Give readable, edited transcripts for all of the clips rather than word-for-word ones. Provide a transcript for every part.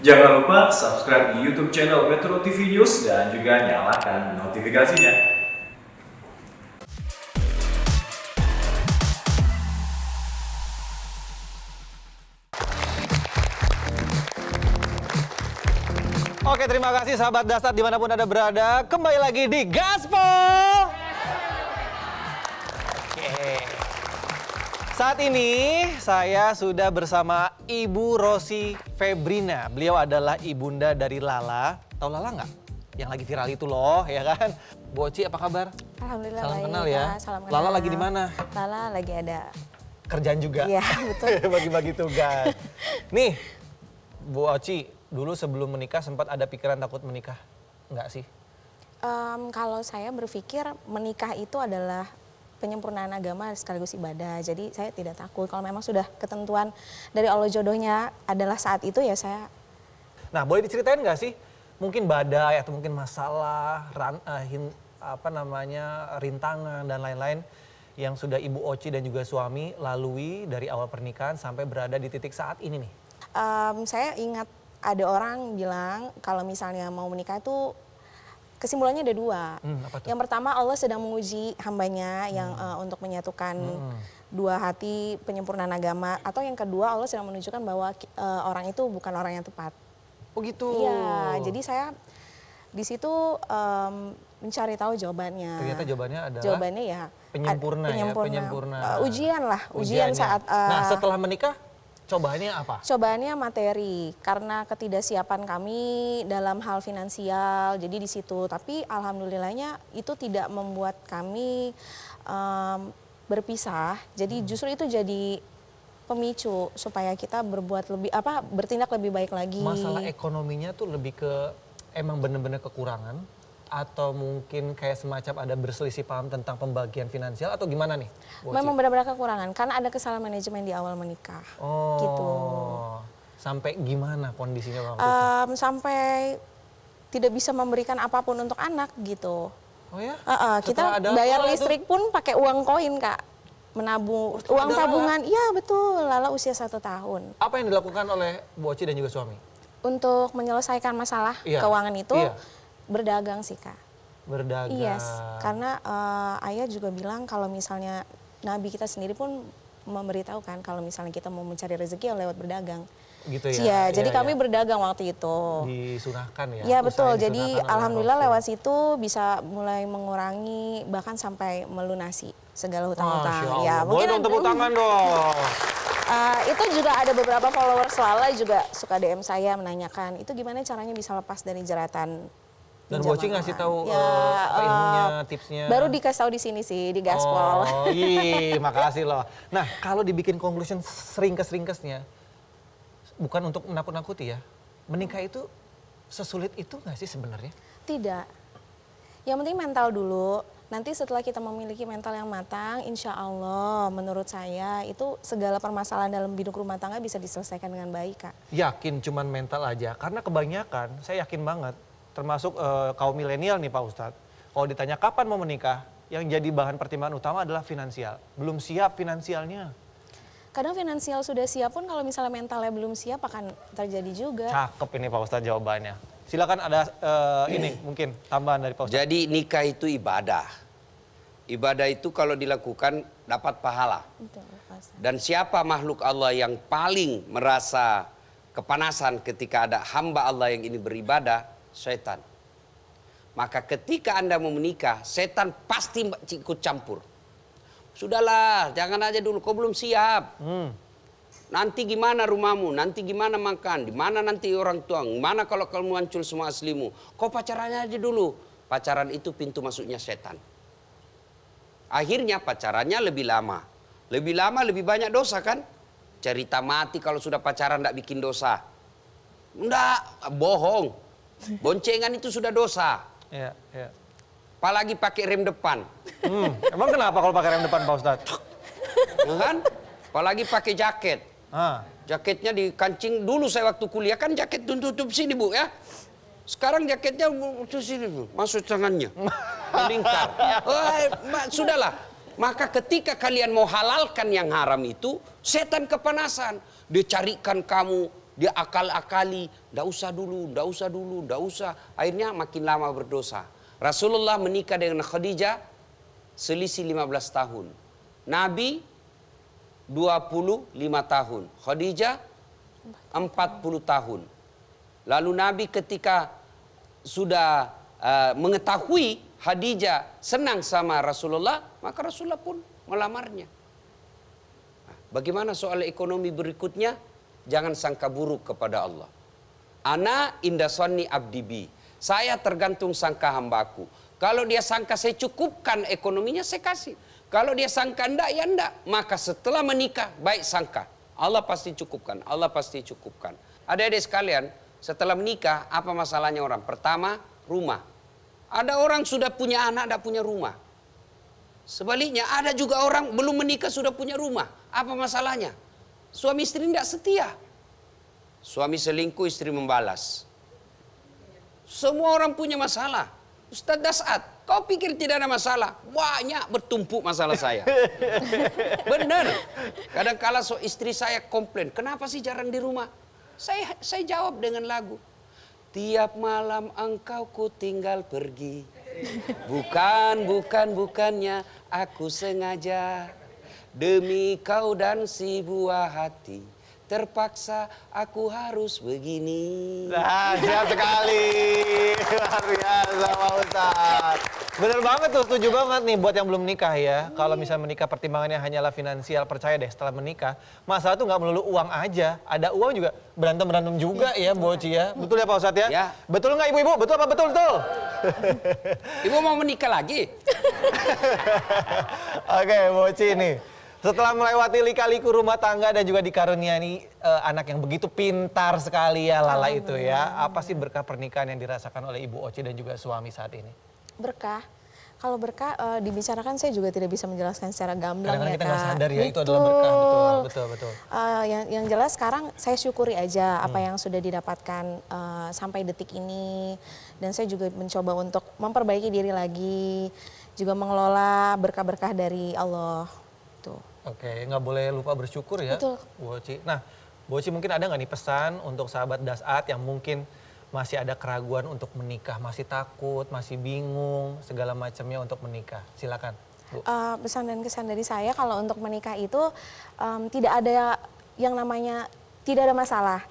Jangan lupa subscribe di YouTube channel Metro TV News dan juga nyalakan notifikasinya. Oke, terima kasih sahabat Dasar dimanapun Anda berada. Kembali lagi di Gaspol. Oke. Saat ini saya sudah bersama Ibu Rosi Febrina. Beliau adalah ibunda dari Lala. Tahu Lala nggak? Yang lagi viral itu loh, ya kan? Bu Oci, apa kabar? Alhamdulillah Salam baik, kenal ya. Salam kenal. Lala lagi di mana? Lala lagi ada Kerjaan juga. Iya, betul. Bagi-bagi tugas. Nih, Bu Oci, dulu sebelum menikah sempat ada pikiran takut menikah? Enggak sih? Kalau saya berpikir menikah itu adalah penyempurnaan agama sekaligus ibadah. Jadi saya tidak takut. Kalau memang sudah ketentuan dari Allah jodohnya adalah saat itu ya saya. Nah, boleh diceritain nggak sih? Mungkin badai atau mungkin masalah, rintangan dan lain-lain yang sudah Ibu Oci dan juga suami lalui dari awal pernikahan sampai berada di titik saat ini nih. Saya ingat ada orang bilang kalau misalnya mau menikah itu kesimpulannya ada dua. Apa tuh? Yang pertama Allah sedang menguji hambanya yang untuk menyatukan dua hati penyempurnaan agama. Atau yang kedua Allah sedang menunjukkan bahwa orang itu bukan orang yang tepat. Oh gitu? Iya, jadi saya di situ mencari tahu jawabannya. Ternyata jawabannya adalah? Jawabannya ya penyempurna. Ujian lah, Ujiannya. saat. Nah, setelah menikah cobaannya apa? Cobaannya materi, karena ketidaksiapan kami dalam hal finansial, jadi di situ. Tapi alhamdulillahnya itu tidak membuat kami berpisah. Jadi justru itu jadi pemicu supaya kita bertindak lebih baik lagi. Masalah ekonominya tuh lebih ke emang bener-bener kekurangan? Atau mungkin kayak semacam ada berselisih paham tentang pembagian finansial atau gimana nih? Bu Oci? Memang benar-benar kekurangan karena ada kesalahan manajemen di awal menikah. Oh, gitu. Sampai gimana kondisinya waktu itu? Sampai tidak bisa memberikan apapun untuk anak gitu. Oh ya? Kita bayar listrik pun pakai uang koin, Kak. Menabung uang tabungan. Iya betul. Lala usia 1 tahun. Apa yang dilakukan oleh Bu Oci dan juga suami? Untuk menyelesaikan masalah keuangan itu. Berdagang sih, Kak. Berdagang. Yes, karena ayah juga bilang kalau misalnya Nabi kita sendiri pun memberitahukan kalau misalnya kita mau mencari rezeki ya lewat berdagang. Gitu ya? Iya, jadi kami berdagang waktu itu. Disunahkan ya? Iya betul, jadi alhamdulillah lewat situ bisa mulai mengurangi bahkan sampai melunasi segala hutang-hutang. Ya, boleh dong tepuk tangan dong. Itu juga ada beberapa followers Lala juga suka DM saya menanyakan itu gimana caranya bisa lepas dari jeratan. Dan Bu Oci ngasih tahu ilmunya, tipsnya. Baru dikasih tahu di sini sih, di Gaspol. Oh, makasih loh. Nah, kalau dibikin conclusion seringkes-ringkesnya, bukan untuk menakut-nakuti ya, menikah itu sesulit itu nggak sih sebenarnya? Tidak. Yang penting mental dulu. Nanti setelah kita memiliki mental yang matang, insya Allah menurut saya itu segala permasalahan dalam hidup rumah tangga bisa diselesaikan dengan baik, Kak. Yakin cuman mental aja, karena kebanyakan saya yakin banget, termasuk kaum milenial nih Pak Ustadz. Kalau ditanya kapan mau menikah, yang jadi bahan pertimbangan utama adalah finansial. Belum siap finansialnya. Kadang finansial sudah siap pun kalau misalnya mentalnya belum siap akan terjadi juga. Cakep ini Pak Ustadz jawabannya. Silakan ada ini mungkin tambahan dari Pak Ustadz. Jadi nikah itu ibadah. Ibadah itu kalau dilakukan dapat pahala. Betul, Pak Ustadz. Dan siapa makhluk Allah yang paling merasa kepanasan ketika ada hamba Allah yang ini beribadah? Setan. Maka ketika Anda mau menikah, setan pasti ikut campur. Sudahlah, jangan aja dulu, kau belum siap. Nanti gimana rumahmu, nanti gimana makan, di mana nanti orang tua, mana kalau kamu hancur semua aslimu. Kau pacarannya aja dulu. Pacaran itu pintu masuknya setan. Akhirnya pacarannya lebih lama. Lebih lama lebih banyak dosa kan? Cerita mati kalau sudah pacaran tidak bikin dosa. Enggak, bohong. Boncengan itu sudah dosa. Iya. Apalagi pakai rem depan. Emang kenapa kalau pakai rem depan Pak Ustadz? Kan? Apalagi pakai jaket. Jaketnya dikancing dulu saya waktu kuliah kan jaket tutup sini Bu ya. Sekarang jaketnya sini masuk tangannya. Melingkar. Sudahlah. Maka ketika kalian mau halalkan yang haram itu, setan kepanasan. Dia carikan kamu Dia akal-akali, ndak usah dulu, ndak usah dulu, ndak usah. Akhirnya makin lama berdosa. Rasulullah menikah dengan Khadijah selisih 15 tahun. Nabi 25 tahun. Khadijah 40 tahun. Lalu Nabi ketika sudah mengetahui Khadijah senang sama Rasulullah, maka Rasulullah pun melamarnya. Bagaimana soal ekonomi berikutnya? Jangan sangka buruk kepada Allah. Ana inda sanni abdi bi. Saya tergantung sangka hambaku. Kalau dia sangka saya cukupkan ekonominya, saya kasih. Kalau dia sangka enggak, ya enggak. Maka setelah menikah, baik sangka. Allah pasti cukupkan. Allah pasti cukupkan. Adik-adik sekalian, setelah menikah, apa masalahnya orang? Pertama, rumah. Ada orang sudah punya anak, tidak punya rumah. Sebaliknya, ada juga orang belum menikah sudah punya rumah. Apa masalahnya? Suami istri tidak setia. Suami selingkuh, istri membalas. Semua orang punya masalah. Ustaz Dasat, kau pikir tidak ada masalah? Banyak bertumpuk masalah saya. Benar. Kadang-kala istri saya komplain, kenapa sih jarang di rumah? Saya jawab dengan lagu. Tiap malam engkau ku tinggal pergi. Bukannya aku sengaja. Demi kau dan si buah hati, terpaksa aku harus begini. Nah, siap sekali. Luar biasa Pak Ustadz. Bener banget tuh, setuju banget nih buat yang belum nikah ya. Kalau misalnya menikah pertimbangannya hanyalah finansial, percaya deh setelah menikah, masalah tuh nggak melulu uang aja. Ada uang juga, berantem juga ya Bu Oci ya. Betul ya Pak Ustadz ya? Ya. Betul nggak ibu-ibu? Betul apa betul? Ibu mau menikah lagi? Oke Bu Oci nih. Setelah melewati lika-liku rumah tangga dan juga dikaruniai anak yang begitu pintar sekali ya Lala itu ya. Apa sih berkah pernikahan yang dirasakan oleh Ibu Oci dan juga suami saat ini? Berkah. Kalau berkah dibicarakan saya juga tidak bisa menjelaskan secara gamblang Kadang-kadang ya kita Kak. nggak sadar ya itu adalah berkah. Betul. Yang jelas sekarang saya syukuri aja apa yang sudah didapatkan sampai detik ini. Dan saya juga mencoba untuk memperbaiki diri lagi. Juga mengelola berkah-berkah dari Allah. Tuh. Oke, nggak boleh lupa bersyukur ya, Betul. Bu Oci. Nah, Bu Oci mungkin ada nggak nih pesan untuk sahabat Dasat yang mungkin masih ada keraguan untuk menikah, masih takut, masih bingung, segala macamnya untuk menikah? Silakan, Bu. Pesan dan kesan dari saya kalau untuk menikah itu tidak ada yang namanya tidak ada masalah.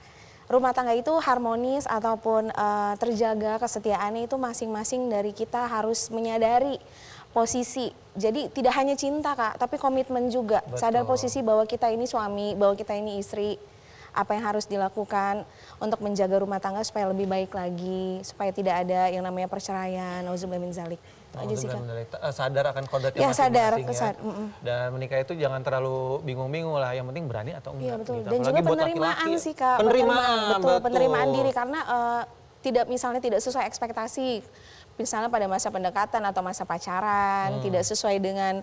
Rumah tangga itu harmonis ataupun terjaga kesetiaannya itu masing-masing dari kita harus menyadari posisi. Jadi tidak hanya cinta Kak, tapi komitmen juga. Betul. Sadar posisi bahwa kita ini suami, bahwa kita ini istri. Apa yang harus dilakukan untuk menjaga rumah tangga supaya lebih baik lagi, supaya tidak ada yang namanya perceraian. Nauzubillah min zalik. Itu aja sih Kak. Sadar akan kodratnya Ya, sadar, masing-masing ya. Dan menikah itu jangan terlalu bingung-bingung lah, yang penting berani atau enggak. Iya betul. Gitu. Dan Apalagi juga buat penerimaan laki-laki. sih Kak. Penerimaan, betul. Penerimaan diri karena tidak sesuai ekspektasi. Misalnya pada masa pendekatan atau masa pacaran, tidak sesuai dengan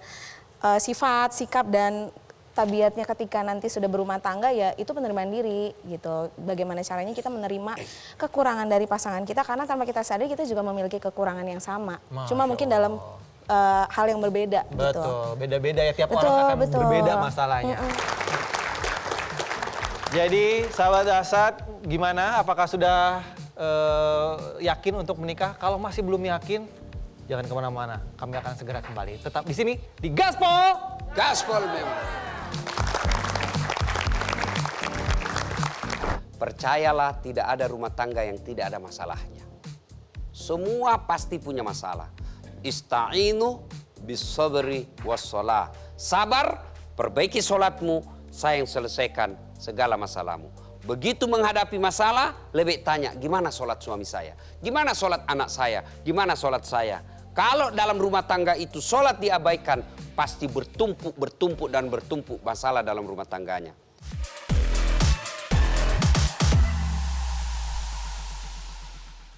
sifat, sikap dan tabiatnya ketika nanti sudah berumah tangga, ya itu penerimaan diri gitu. Bagaimana caranya kita menerima kekurangan dari pasangan kita, karena tanpa kita sadar kita juga memiliki kekurangan yang sama. Cuma mungkin dalam hal yang berbeda. Betul, gitu. beda-beda ya, tiap orang akan berbeda masalahnya. Jadi sahabat Dasat, gimana? Apakah sudah yakin untuk menikah? Kalau masih belum yakin, jangan kemana-mana. Kami akan segera kembali. Tetap di sini di Gaspol. Gaspol memang. Percayalah, tidak ada rumah tangga yang tidak ada masalahnya. Semua pasti punya masalah. Ista'inu bis sabri was shalah. Sabar, perbaiki sholatmu, saya yang selesaikan segala masalahmu. Begitu menghadapi masalah, lebih tanya, gimana sholat suami saya? Gimana sholat anak saya? Gimana sholat saya? Kalau dalam rumah tangga itu sholat diabaikan, pasti bertumpuk masalah dalam rumah tangganya.